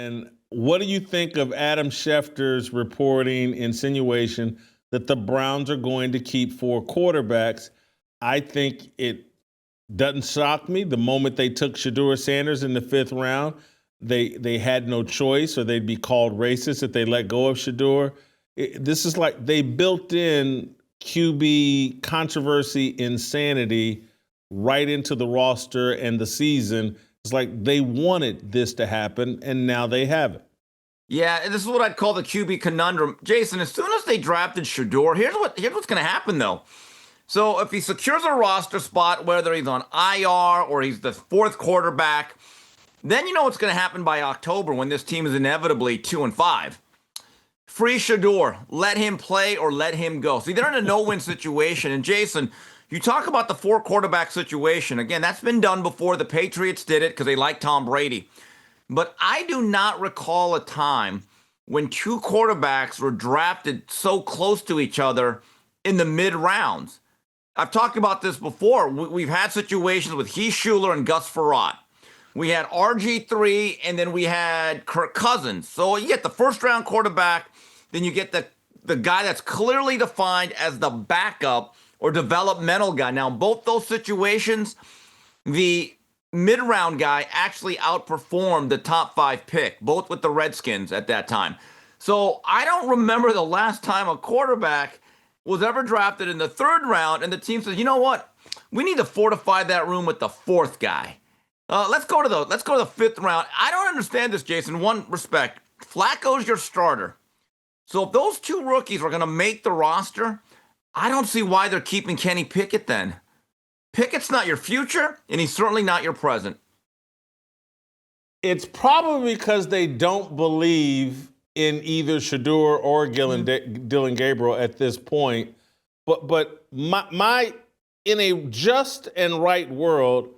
And what do you think of Adam Schefter's reporting, insinuation that the Browns are going to keep 4 quarterbacks? I think it doesn't shock me. The moment they took Shedeur Sanders in the 5th round, they had no choice, or they'd be called racist if they let go of Shedeur. This is like they built in QB controversy, insanity right into the roster and the season. It's like they wanted this to happen, and now they have it. Yeah, and this is what I'd call the QB conundrum. Jason, as soon as they drafted Shedeur, here's what's going to happen, though. So if he secures a roster spot, whether he's on IR or he's the 4th quarterback, then you know what's going to happen by October when this team is inevitably 2-5. Free Shedeur. Let him play or let him go. See, they're in a no-win situation. And Jason, you talk about the 4 quarterback situation. Again, that's been done before. The Patriots did it because they like Tom Brady. But I do not recall a time when 2 quarterbacks were drafted so close to each other in the mid-rounds. I've talked about this before. We've had situations with Heath Schuler and Gus Frerotte. We had RG3, and then we had Kirk Cousins. So you get the first-round quarterback, then you get the guy that's clearly defined as the backup or developmental guy. Now, in both those situations, the mid-round guy actually outperformed the top 5 pick, both with the Redskins at that time. So I don't remember the last time a quarterback was ever drafted in the 3rd round, and the team says, you know what? We need to fortify that room with the 4th guy. Let's go to the 5th round. I don't understand this, Jason. One respect, Flacco's your starter. So if those 2 rookies are going to make the roster, I don't see why they're keeping Kenny Pickett then. Pickett's not your future, and he's certainly not your present. It's probably because they don't believe in either Shedeur or Dillon Gabriel at this point. But my in a just and right world,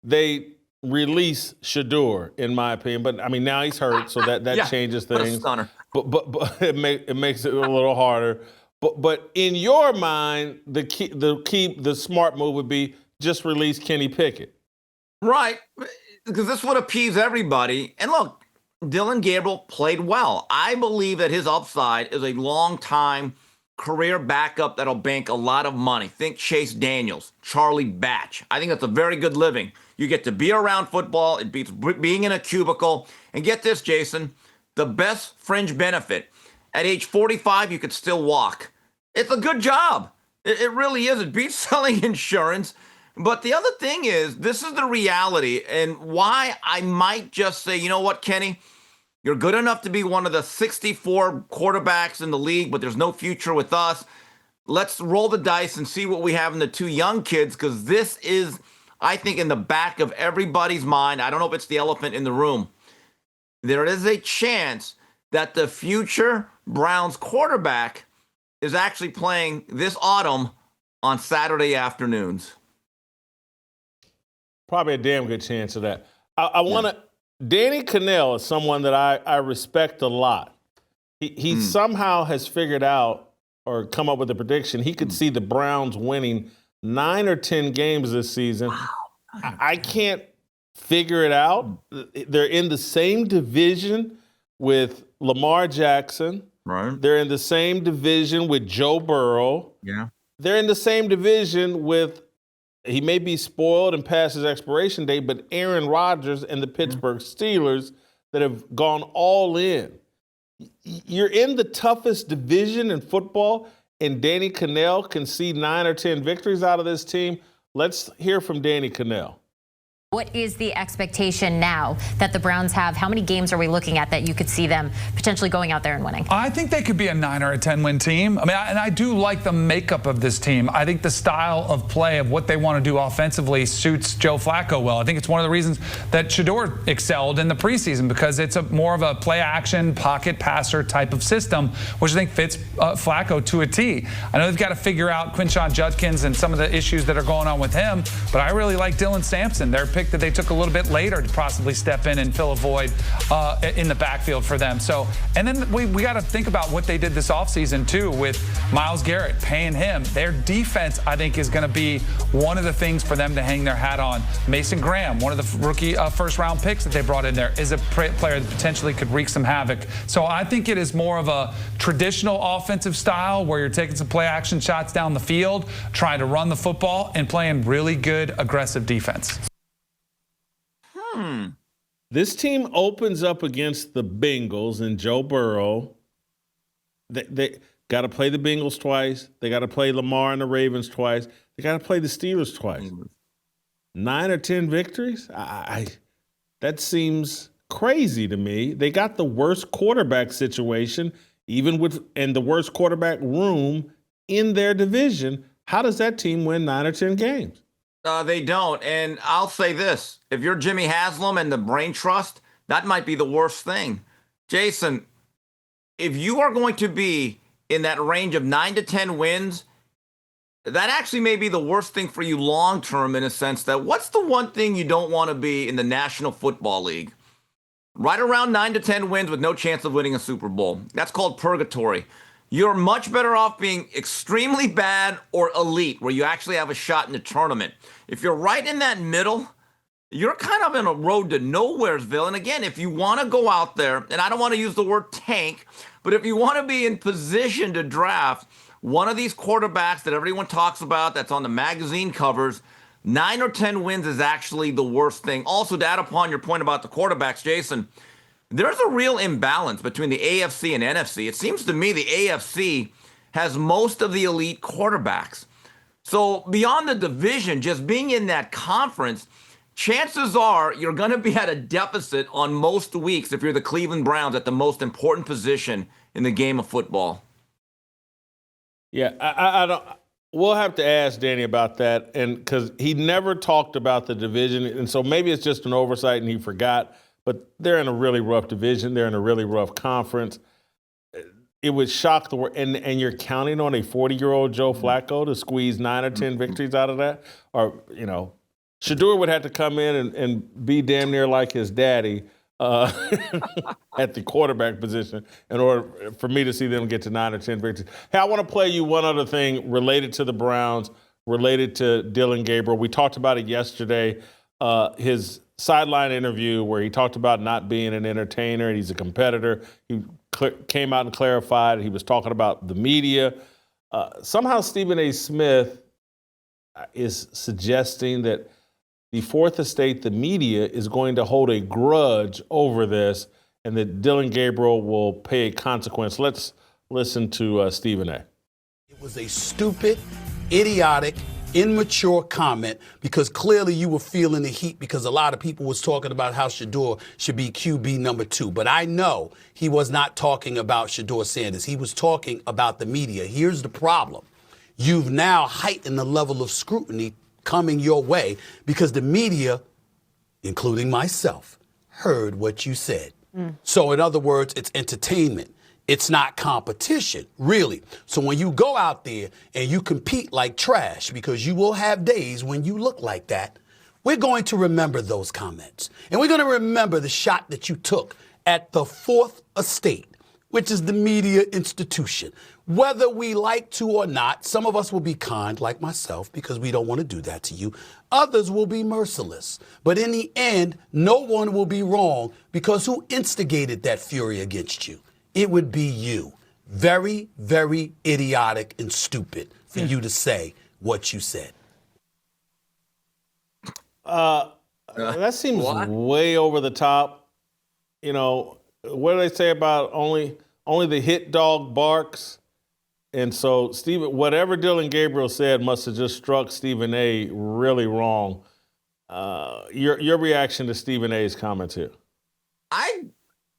they release Shedeur, in my opinion. But I mean, now he's hurt, so that yeah, changes things. Stunner. But it makes it a little harder. But in your mind, the smart move would be just release Kenny Pickett. Right, because this would appease everybody. And look, Dillon Gabriel played well. I believe that his upside is a long-time career backup that'll bank a lot of money. Think Chase Daniels, Charlie Batch. I think that's a very good living. You get to be around football. It beats being in a cubicle. And get this, Jason, the best fringe benefit. At age 45, you could still walk. It's a good job. It really is. It beats selling insurance. But the other thing is, this is the reality, and why I might just say, you know what, Kenny? You're good enough to be one of the 64 quarterbacks in the league, but there's no future with us. Let's roll the dice and see what we have in the 2 young kids, because this is, I think, in the back of everybody's mind. I don't know if it's the elephant in the room. There is a chance that the future Browns quarterback is actually playing this autumn on Saturday afternoons. Probably a damn good chance of that. I want to. Danny Cannell is someone that I respect a lot. He somehow has figured out or come up with a prediction. He could see the Browns winning 9 or 10 games this season. Wow. I can't figure it out. They're in the same division with Lamar Jackson. Right. They're in the same division with Joe Burrow. Yeah. They're in the same division with, he may be spoiled and past his expiration date, but Aaron Rodgers and the Pittsburgh Steelers that have gone all in. You're in the toughest division in football, and Danny Cannell can see 9 or 10 victories out of this team. Let's hear from Danny Cannell. What is the expectation now that the Browns have? How many games are we looking at that you could see them potentially going out there and winning? I think they could be a 9 or a 10 win team. I mean, and I do like the makeup of this team. I think the style of play of what they want to do offensively suits Joe Flacco well. I think it's one of the reasons that Shedeur excelled in the preseason, because it's more of a play action, pocket passer type of system, which I think fits Flacco to a T. I know they've got to figure out Quinshon Judkins and some of the issues that are going on with him, but I really like Dylan Sampson, their pick that they took a little bit later to possibly step in and fill a void in the backfield for them. So, and then we got to think about what they did this offseason too with Myles Garrett, paying him. Their defense, I think, is going to be one of the things for them to hang their hat on. Mason Graham, one of the rookie first-round picks that they brought in there, is a player that potentially could wreak some havoc. So I think it is more of a traditional offensive style where you're taking some play-action shots down the field, trying to run the football, and playing really good, aggressive defense. This team opens up against the Bengals and Joe Burrow. They got to play the Bengals twice. They got to play Lamar and the Ravens twice. They got to play the Steelers twice. 9 or 10 victories? That seems crazy to me. They got the worst quarterback situation, and the worst quarterback room in their division. How does that team win 9 or 10 games? They don't. And I'll say this. If you're Jimmy Haslam and the brain trust, that might be the worst thing. Jason, if you are going to be in that range of 9 to 10 wins, that actually may be the worst thing for you long term, in a sense that what's the one thing you don't want to be in the National Football League? Right around 9 to 10 wins with no chance of winning a Super Bowl. That's called purgatory. You're much better off being extremely bad or elite, where you actually have a shot in the tournament. If you're right in that middle, you're kind of in a road to nowheresville. And again, if you want to go out there, and I don't want to use the word tank, but if you want to be in position to draft one of these quarterbacks that everyone talks about, that's on the magazine covers, 9 or 10 wins is actually the worst thing. Also, to add upon your point about the quarterbacks, Jason, there's a real imbalance between the AFC and NFC. It seems to me the AFC has most of the elite quarterbacks. So beyond the division, just being in that conference, chances are you're going to be at a deficit on most weeks if you're the Cleveland Browns at the most important position in the game of football. Yeah, I don't. We'll have to ask Danny about that, and because he never talked about the division, and so maybe it's just an oversight and he forgot. But they're in a really rough division. They're in a really rough conference. It would shock the world. And you're counting on a 40-year-old Joe Flacco to squeeze 9 or 10 victories out of that? Or, Shedeur would have to come in and be damn near like his daddy at the quarterback position in order for me to see them get to 9 or 10 victories. Hey, I want to play you one other thing related to the Browns, related to Dillon Gabriel. We talked about it yesterday, his sideline interview where he talked about not being an entertainer and he's a competitor. He came out and clarified. He was talking about the media. Somehow Stephen A. Smith is suggesting that the Fourth Estate, the media, is going to hold a grudge over this and that Dillon Gabriel will pay a consequence. Let's listen to Stephen A. It was a stupid, idiotic, immature comment because clearly you were feeling the heat because a lot of people was talking about how Shedeur should be QB number 2. But I know he was not talking about Shedeur Sanders. He was talking about the media. Here's the problem. You've now heightened the level of scrutiny coming your way because the media, including myself, heard what you said. So in other words, it's entertainment. It's not competition, really. So when you go out there and you compete like trash, because you will have days when you look like that, we're going to remember those comments. And we're going to remember the shot that you took at the Fourth Estate, which is the media institution. Whether we like to or not, some of us will be kind, like myself, because we don't want to do that to you. Others will be merciless. But in the end, no one will be wrong because who instigated that fury against you? It would be you. Very, very idiotic and stupid for you to say what you said. That seems way over the top. What do they say about only the hit dog barks? And so, whatever Dillon Gabriel said must have just struck Stephen A. really wrong. Your reaction to Stephen A.'s comments here?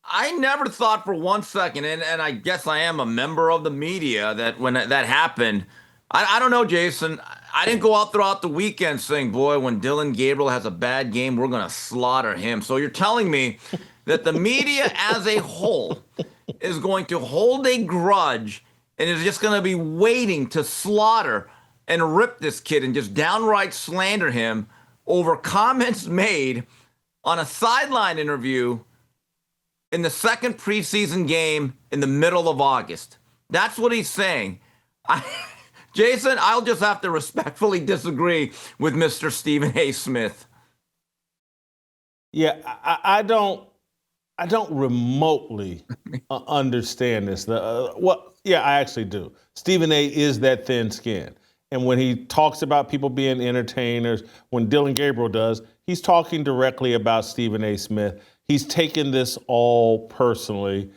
I never thought for one second, and I guess I am a member of the media, that when that happened, I don't know, Jason. I didn't go out throughout the weekend saying, boy, when Dillon Gabriel has a bad game, we're going to slaughter him. So you're telling me that the media as a whole is going to hold a grudge and is just going to be waiting to slaughter and rip this kid and just downright slander him over comments made on a sideline interview in the second preseason game in the middle of August. That's what he's saying. Jason, I'll just have to respectfully disagree with Mr. Stephen A. Smith. Yeah, I don't remotely understand this. Yeah, I actually do. Stephen A. is that thin skin. And when he talks about people being entertainers, when Dylan Gabriel does, he's talking directly about Stephen A. Smith. He's taken this all personally,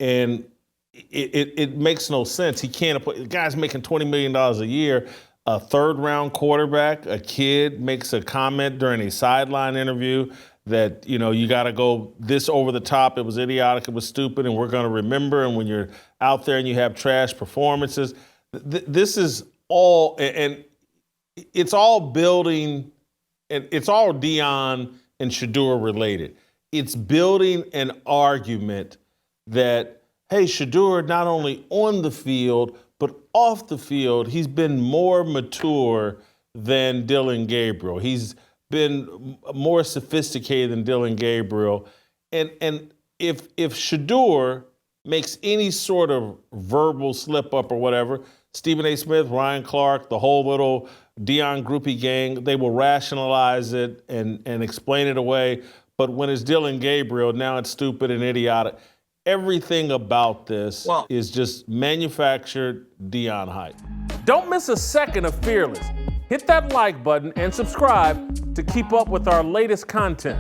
and it makes no sense. He can't. The guy's making $20 million a year. A third-round quarterback, a kid makes a comment during a sideline interview that, you got to go this over the top. It was idiotic. It was stupid, and we're going to remember. And when you're out there and you have trash performances, this is all, and it's all building, and it's all Deion and Shedeur related. It's building an argument that, hey, Shedeur, not only on the field, but off the field, he's been more mature than Dylan Gabriel. He's been more sophisticated than Dylan Gabriel. And if Shedeur makes any sort of verbal slip up or whatever, Stephen A. Smith, Ryan Clark, the whole little Deion groupie gang, they will rationalize it and explain it away. But when it's Dylan Gabriel, now it's stupid and idiotic. Everything about this is just manufactured Deion hype. Don't miss a second of Fearless. Hit that like button and subscribe to keep up with our latest content.